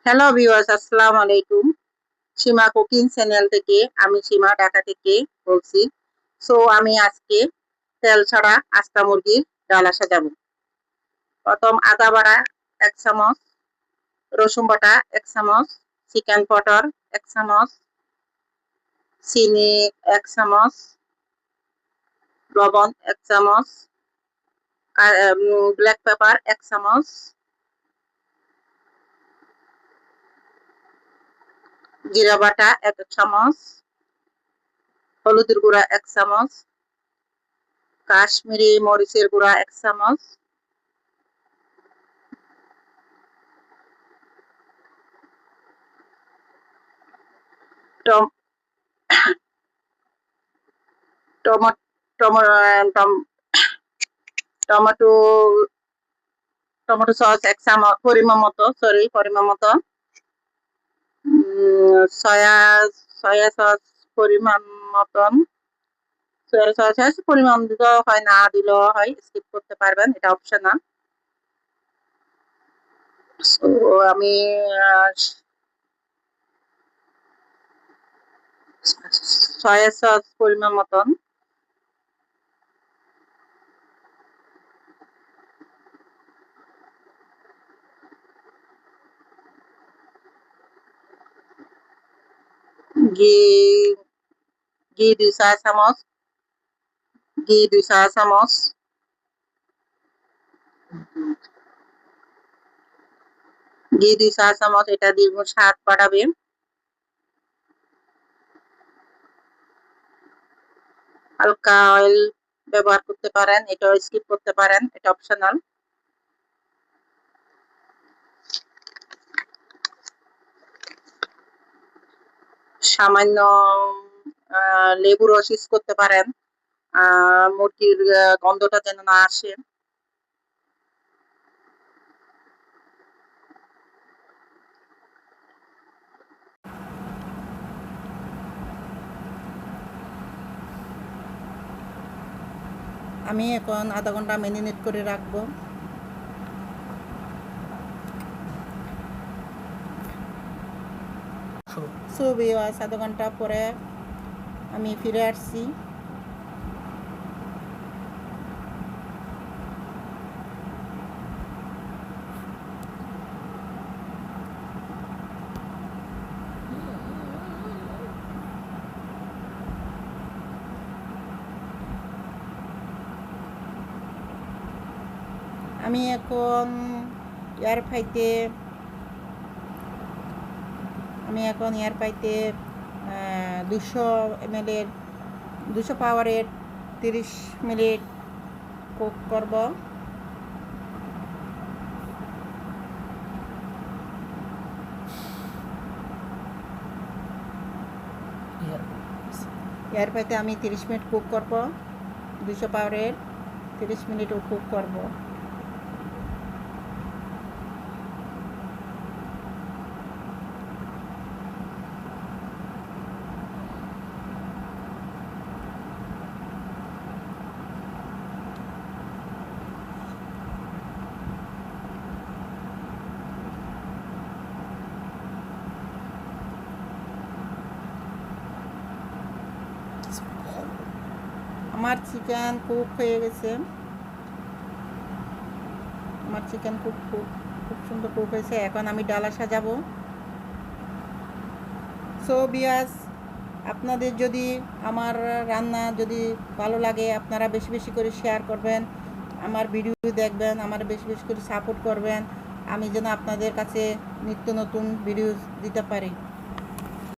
Hello viewers, আসসালামু আলাইকুম। সীমা cooking channel থেকে আমি সীমা ঢাকা থেকে বলছি। আমি আজকে তেল ছাড়া আস্তা মুরগির ডালা সাজাবো। প্রথম আদা বাটা 1 চামচ, রসুন বাটা 1 চামচ, চিকেন পাউডার 1 চামচ, চিনি 1 চামচ, লবণ 1 চামচ, ব্ল্যাক পেপার 1 চামচ, জিরা বাটা 1 চামচ, হলুদের গুঁড়া 1 চামচ, কাশ্মীরি মরিচের গুঁড়া 1 চামচ, টমেটো টমেটো সস 1 চামচ পরিমাণ মতো, সয়া সয়া সস পরিমাণ মতন, সয়া সস পরিমাণ দিলেও হয়, না দিলেও হয়, স্কিপ করতে পারবেন, এটা অপশনাল। আমি সয়া সস পরিমাণ মতন, ঘি 2 চা চামচ, ঘি 2 চা চামচ, এটা দিয়ে স্বাদ বাড়াবে। হালকা অয়েল ব্যবহার করতে পারেন, এটাও স্কিপ করতে পারেন, এটা অপশনাল। সামান্য লেবু রস ইউজ করতে পারেন, মুরগির গন্ধটা যেন না আসে। আমি এখন আধা ঘন্টা ম্যারিনেট করে রাখবো। আধা ঘন্টা পরে আমি ফিরে আসছি। আমি এখন এয়ার ফ্রাইতে 200 ml 200 পাওয়ারের 30 মিনিট কুক করব। এয়ার ফ্রাইতে আমি 30 মিনিট কুক করব, 200 পাওয়ারের 30 মিনিটও কুক করব। আমার চিকেন কুক হয়ে গেছে, খুব সুন্দর কুক হয়েছে। এখন আমি ডালা সাজাবো। ভিউয়ার্স, আপনাদের যদি আমার রান্না যদি ভালো লাগে, আপনারা বেশি বেশি করে শেয়ার করবেন, আমার ভিডিও দেখবেন, আমার বেশি বেশি করে সাপোর্ট করবেন, আমি যেন আপনাদের কাছে নিত্য নতুন ভিডিও দিতে পারি।